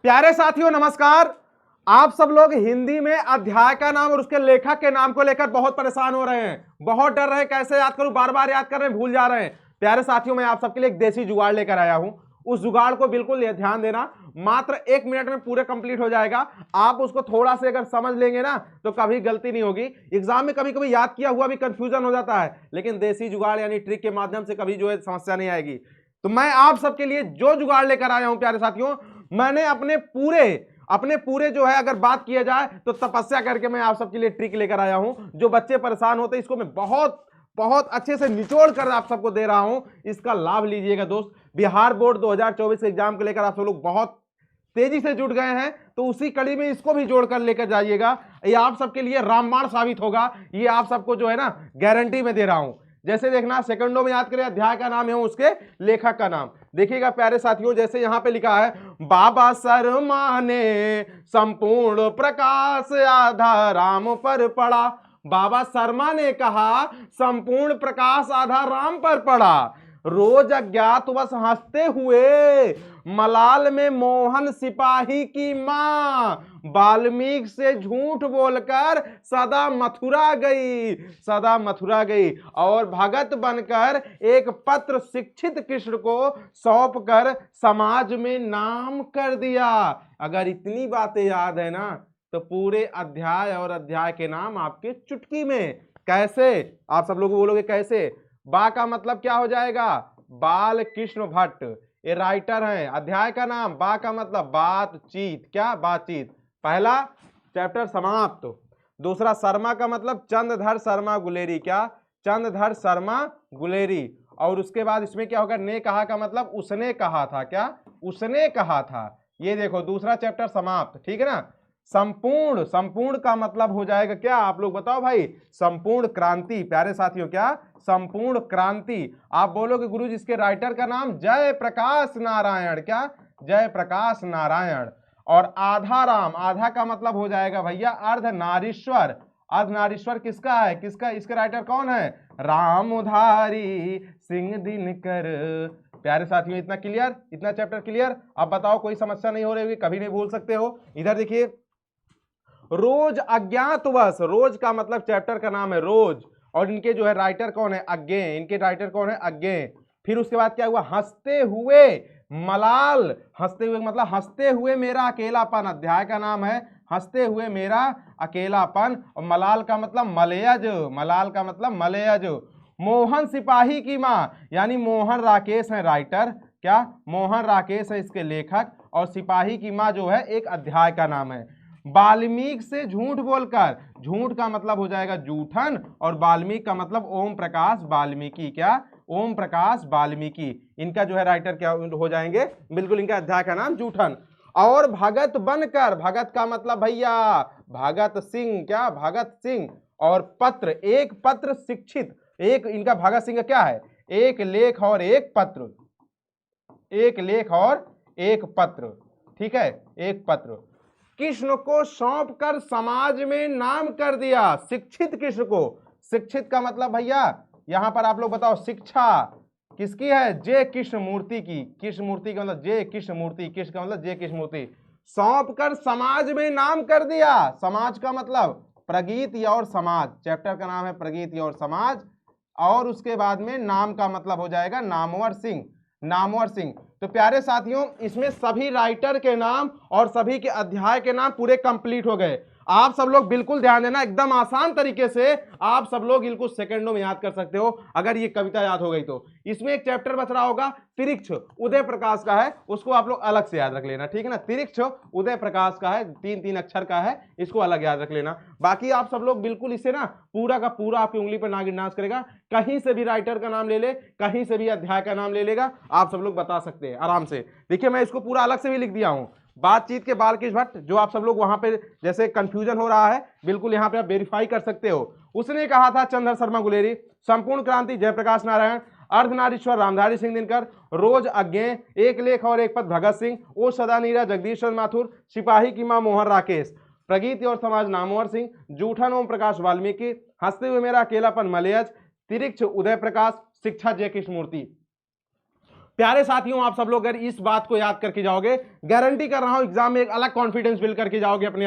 प्यारे साथियों नमस्कार। आप सब लोग हिंदी में अध्याय का नाम और उसके लेखक के नाम को लेकर बहुत परेशान हो रहे हैं, बहुत डर रहे हैं कैसे याद करूं, बार बार याद कर रहे हैं, भूल जा रहे हैं। प्यारे साथियों मैं आप सबके लिए एक देसी जुगाड़ लेकर आया हूं। उस जुगाड़ को बिल्कुल ध्यान देना, मात्र 1 मिनट में पूरे कंप्लीट हो जाएगा। आप उसको थोड़ा से अगर समझ लेंगे ना तो कभी गलती नहीं होगी। एग्जाम में कभी कभी याद किया हुआ भी कंफ्यूजन हो जाता है, लेकिन देसी जुगाड़ यानी ट्रिक के माध्यम से कभी जो है समस्या नहीं आएगी। तो मैं आप सबके लिए जो जुगाड़ लेकर आया हूं प्यारे साथियों, मैंने अपने पूरे जो है अगर बात किया जाए तो तपस्या करके मैं आप सबके लिए ट्रिक लेकर आया हूं। जो बच्चे परेशान होते हैं इसको मैं बहुत बहुत अच्छे से निचोड़ कर आप सबको दे रहा हूं, इसका लाभ लीजिएगा दोस्त। बिहार बोर्ड 2024 के एग्जाम को लेकर आप सब लोग बहुत तेजी से जुट गए हैं, तो उसी कड़ी में इसको भी जोड़कर लेकर जाइएगा। ये आप सबके लिए रामबाण साबित होगा, ये आप सबको जो है ना गारंटी में दे रहा हूं। जैसे देखना सेकंडों में याद करें, अध्याय का नाम है उसके लेखक का नाम देखिएगा प्यारे साथियों। जैसे यहां पे लिखा है, बाबा शर्मा ने संपूर्ण प्रकाश आधा राम पर पड़ा। बाबा शर्मा ने कहा संपूर्ण प्रकाश आधा राम पर पड़ा। रोज अज्ञातवश हंसते हुए मलाल में मोहन सिपाही की मां वाल्मीकि से झूठ बोलकर सदा मथुरा गई और भगत बनकर एक पत्र शिक्षित कृष्ण को सौंप कर समाज में नाम कर दिया। अगर इतनी बातें याद है ना तो पूरे अध्याय और अध्याय के नाम आपके चुटकी में। कैसे? आप सब लोग बोलोगे कैसे? बा का मतलब क्या हो जाएगा? बाल कृष्ण भट्ट, ये राइटर हैं। अध्याय का नाम बा का मतलब बातचीत, क्या बातचीत। पहला चैप्टर समाप्त। दूसरा शर्मा का मतलब चंद्रधर शर्मा गुलेरी, क्या चंद्रधर शर्मा गुलेरी। और उसके बाद इसमें क्या होगा? ने कहा का मतलब उसने कहा था, क्या उसने कहा था। ये देखो दूसरा चैप्टर समाप्त, ठीक है ना। संपूर्ण, संपूर्ण का मतलब हो जाएगा क्या? आप लोग बताओ भाई। संपूर्ण क्रांति प्यारे साथियों, क्या संपूर्ण क्रांति। आप बोलोगे गुरु जी इसके राइटर का नाम जय प्रकाश नारायण, क्या जय प्रकाश नारायण। और आधा राम, आधा का मतलब हो जाएगा भैया अर्धनारीश्वर। अर्धनारीश्वर किसका है? किसका? इसके राइटर कौन है? राम उधारी सिंह दिनकर। प्यारे साथियों इतना क्लियर, इतना चैप्टर क्लियर। अब बताओ कोई समस्या नहीं हो रही होगी, कभी नहीं भूल सकते हो। इधर देखिए, रोज अज्ञातवश, रोज का मतलब चैप्टर का नाम है रोज, और इनके जो है राइटर कौन है? अज्ञे। इनके राइटर कौन है? अज्ञे। फिर उसके बाद क्या हुआ? हंसते हुए मलाल, हंसते हुए मतलब हंसते हुए मेरा अकेलापन, अध्याय का नाम है हंसते हुए मेरा अकेलापन। और मलाल का मतलब मलयज, मलाल का मतलब मलयज। मोहन सिपाही की मां, यानी मोहन राकेश है राइटर, क्या मोहन राकेश है इसके लेखक। और सिपाही की मां जो है एक अध्याय का नाम है। वाल्मीकि से झूठ बोलकर, झूठ का मतलब हो जाएगा जूठन, और वाल्मीकि का मतलब ओम प्रकाश वाल्मीकि, क्या ओम प्रकाश वाल्मीकि। इनका जो है राइटर क्या हो जाएंगे? बिल्कुल इनका अध्याय का नाम जूठन। और भगत बनकर, भगत का मतलब भैया भगत सिंह, क्या भगत सिंह। और पत्र, एक पत्र शिक्षित, एक इनका भगत सिंह का क्या है? एक लेख और एक पत्र, एक लेख और एक पत्र, ठीक है एक पत्र। कृष्ण को सौंप कर समाज में नाम कर दिया, शिक्षित कृष्ण को। शिक्षित का मतलब भैया यहां पर आप लोग बताओ, शिक्षा किसकी है? जे कृष्ण मूर्ति की। कृष्ण मूर्ति का मतलब जे कृष्ण मूर्ति, कृष्ण का मतलब जे कृष्ण मूर्ति। सौंप कर समाज में नाम कर दिया, समाज का मतलब प्रगीति और समाज, चैप्टर का नाम है प्रगीति और समाज। और उसके बाद में नाम का मतलब हो जाएगा नामवर सिंह, नामवर सिंह। तो प्यारे साथियों इसमें सभी राइटर के नाम और सभी के अध्याय के नाम पूरे कंप्लीट हो गए। आप सब लोग बिल्कुल ध्यान देना, एकदम आसान तरीके से आप सब लोग इनको सेकंडों में याद कर सकते हो अगर ये कविता याद हो गई तो। इसमें एक चैप्टर बच रहा होगा तिरिक्ष, उदय प्रकाश का है, उसको आप लोग अलग से याद रख लेना, ठीक है ना। तिरिक्ष उदय प्रकाश का है, 3-3 अक्षर का है, इसको अलग याद रख लेना। बाकी आप सब लोग बिल्कुल इसे ना पूरा का पूरा आपकी उंगली पर नागिन नाच करेगा। कहीं से भी राइटर का नाम ले ले, कहीं से भी अध्याय का नाम ले लेगा, आप सब लोग बता सकते हैं आराम से। देखिए मैं इसको पूरा अलग से भी लिख दिया हूं। बातचीत के बालकृष्ण भट्ट, जो आप सब लोग वहां पे जैसे कंफ्यूजन हो रहा है, बिल्कुल यहां पे आप वेरीफाई कर सकते हो। उसने कहा था चंद्रधर शर्मा गुलेरी, संपूर्ण क्रांति जयप्रकाश नारायण, अर्धनारीश्वर रामधारी सिंह दिनकर, रोज अज्ञे, एक लेख और एक पद भगत सिंह, ओ सदा नीरा जगदीश चंद्र माथुर, सिपाही की मां मोहन राकेश, प्रगीति और समाज नामवर सिंह, जूठन ओम प्रकाश वाल्मीकि, हंसते हुए मेरा अकेलापन मलयज, तिरिक्ष उदय प्रकाश, शिक्षा जय कृष्ण मूर्ति। प्यारे साथियों, आप सब लोग अगर इस बात को याद करके जाओगे, गारंटी कर रहा हूं एग्जाम में एक अलग कॉन्फिडेंस बिल्ड करके जाओगे अपने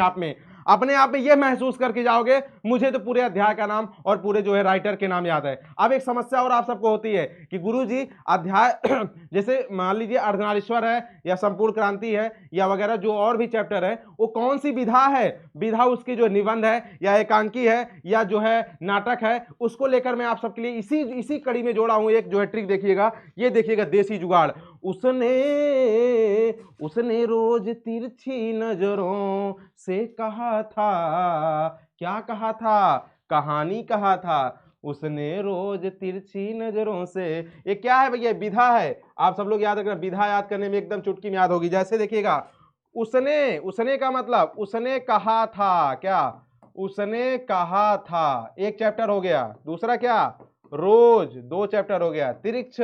आप में यह महसूस करके जाओगे मुझे तो पूरे अध्याय का नाम और पूरे जो है राइटर के नाम याद है। अब एक समस्या और आप सबको होती है कि गुरुजी अध्याय जैसे मान लीजिए अर्धनारीश्वर है या संपूर्ण क्रांति है या वगैरह जो और भी चैप्टर है, वो कौन सी विधा है, विधा उसकी जो निबंध है या एकांकी है या जो है नाटक है, उसको लेकर मैं आप सबके लिए इसी कड़ी में जोड़ा हूं। एक जो है ट्रिक देखिएगा, ये देखिएगा देसी जुगाड़। उसने रोज तिरछी नजरों से कहा था, क्या कहा था, कहानी कहा था। उसने रोज तिरछी नजरों से, ये क्या है भैया, विधा है। आप सब लोग याद रखना, विधा याद करने में एकदम चुटकी में याद होगी। जैसे देखिएगा, उसने का मतलब उसने कहा था, क्या, उसने कहा था, एक चैप्टर हो गया। दूसरा क्या, रोज, 2 चैप्टर हो गया। तिरिक्ष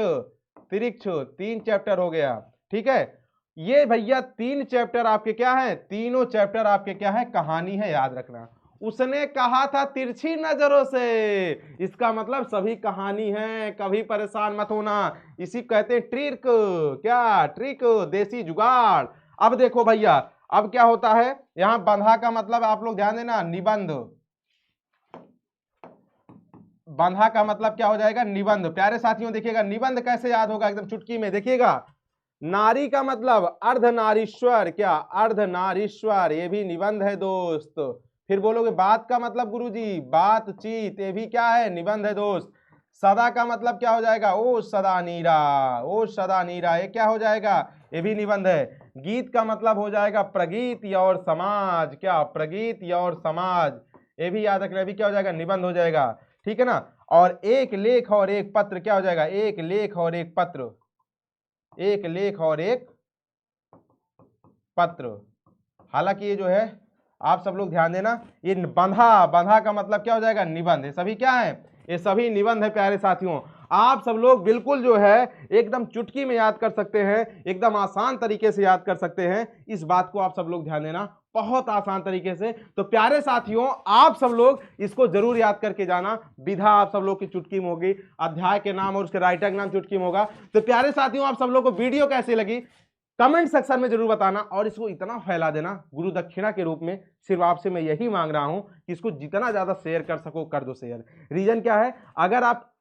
3 चैप्टर हो गया। ठीक है, ये भैया 3 चैप्टर आपके क्या है, तीनों चैप्टर आपके क्या है, कहानी है, याद रखना। उसने कहा था तिरछी नजरों से, इसका मतलब सभी कहानी है, कभी परेशान मत होना। इसी कहते हैं ट्रिक, क्या ट्रिक, देसी जुगाड़। अब देखो भैया, अब क्या होता है, यहां बंधा का मतलब आप लोग ध्यान देना, निबंध। बंधा का मतलब क्या हो जाएगा, निबंध। प्यारे साथियों देखिएगा, निबंध कैसे याद होगा, एकदम चुटकी में देखिएगा। नारी का मतलब अर्धनारीश्वर, क्या, अर्धनारीश्वर, ये भी निबंध है दोस्त। फिर बोलोगे बात का मतलब गुरुजी, बातचीत, ये भी क्या है, निबंध है दोस्त। सदा का मतलब क्या हो जाएगा, ओ सदा नीरा, ओ सदा नीरा, ये क्या हो जाएगा, ये भी निबंध है। गीत का मतलब हो जाएगा प्रगीत और समाज, क्या, प्रगीत और समाज, ये भी याद रखना, भी क्या हो जाएगा, निबंध हो जाएगा। ठीक है ना। और एक लेख और एक पत्र क्या हो जाएगा, एक लेख और एक पत्र, एक लेख और एक पत्र। हालांकि ये जो है आप सब लोग ध्यान देना, ये बंधा का मतलब क्या हो जाएगा, निबंध। ये सभी क्या है, ये सभी निबंध है। प्यारे साथियों, आप सब लोग बिल्कुल जो है एकदम चुटकी में याद कर सकते हैं, एकदम आसान तरीके से याद कर सकते हैं। इस बात को आप सब लोग ध्यान देना, बहुत आसान तरीके से। तो प्यारे साथियों, आप सब लोग इसको जरूर याद करके जाना। विधा आप सब लोग की चुटकी में होगी, अध्याय के नाम और उसके राइटर का नाम चुटकी में होगा। तो प्यारे साथियों, आप सब लोग को वीडियो कैसी लगी कमेंट सेक्शन में जरूर बताना, और इसको इतना फैला देना गुरु दक्षिणा के रूप में। सिर्फ आपसे मैं यही मांग रहा हूं कि इसको जितना ज्यादा शेयर कर सको कर दो शेयर। रीजन क्या है, अगर आप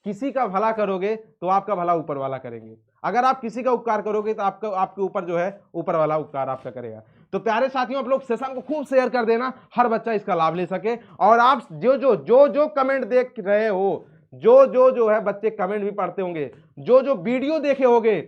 किसी का भला करोगे तो आपका भला ऊपर वाला करेंगे, अगर आप किसी का उपकार करोगे तो आपके ऊपर जो है ऊपर वाला उपकार आपका करेगा। तो प्यारे साथियों, आप लोग सेशन को खूब शेयर कर देना, हर बच्चा इसका लाभ ले सके। और आप जो कमेंट देख रहे हो, जो है बच्चे कमेंट भी पढ़ते होंगे, जो वीडियो देखे होंगे,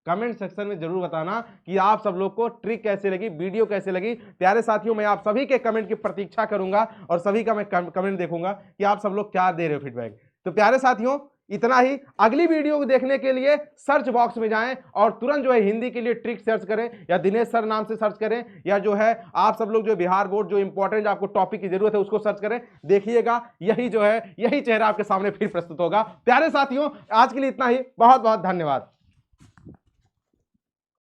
कमेंट सेक्शन में जरूर बताना कि आप सब लोग को ट्रिक कैसे लगी, वीडियो कैसे लगी। प्यारे साथियों, मैं आप सभी के कमेंट की प्रतीक्षा करूंगा और सभी का मैं कमेंट देखूंगा कि आप सब लोग क्या दे रहे हो फीडबैक। तो प्यारे साथियों, इतना ही। अगली वीडियो को देखने के लिए सर्च बॉक्स में जाएं और तुरंत जो है हिंदी के लिए ट्रिक सर्च करें, या दिनेश सर नाम से सर्च करें, या जो है आप सब लोग जो बिहार बोर्ड जो इंपॉर्टेंट आपको टॉपिक की जरूरत है उसको सर्च करें। देखिएगा यही जो है यही चेहरा आपके सामने फिर प्रस्तुत होगा। प्यारे साथियों, आज के लिए इतना ही। बहुत बहुत धन्यवाद।